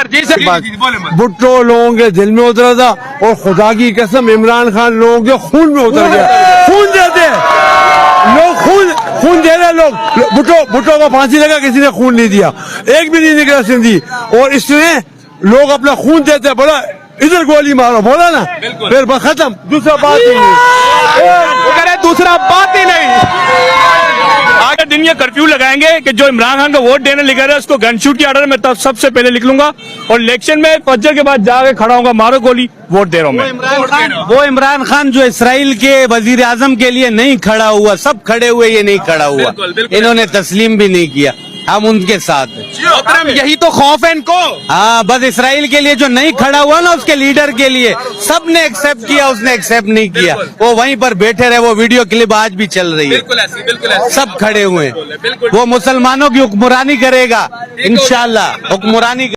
Sir जी sir Bhutto लोगों के दिल में उतरा था और खुदा की कसम इमरान खान लोगों के खून में उतर गया। खून देते लोग, खून दे रहे लोग। भुट्टो को फांसी लगा, किसी ने खून नहीं दिया, एक भी नहीं निकला सिंधी। और इसमें लोग अपना खून देते, बोला इधर गोली मारो, बोला ना, फिर बस खत्म, दूसरा बात ही नहीं, दूसरा बात ही नहीं। आगे दिन ये कर्फ्यू लगाएंगे कि जो इमरान खान को वोट देने लिखा रहा है उसको गन शूट की ऑर्डर मैं तब सबसे पहले लिख लूंगा और इलेक्शन में फजर के बाद जाके खड़ा होगा, मारो गोली, वोट दे रहा हूँ मैं। वो इमरान खान जो इसराइल के वजीर आजम के लिए नहीं खड़ा हुआ, सब खड़े हुए, ये नहीं खड़ा हुआ, इन्होंने तस्लीम भी नहीं किया, हम उनके साथ हैं। यही तो खौफ है इनको। हाँ, बस इसराइल के लिए जो नहीं खड़ा हुआ ना, उसके लीडर के लिए सब ने एक्सेप्ट किया, उसने एक्सेप्ट नहीं किया, वो वहीं पर बैठे रहे। वो वीडियो क्लिप आज भी चल रही है, बिल्कुल ऐसी। सब खड़े हुए हैं। वो मुसलमानों की हुक्मरानी करेगा इंशाल्लाह, हुक्मरानी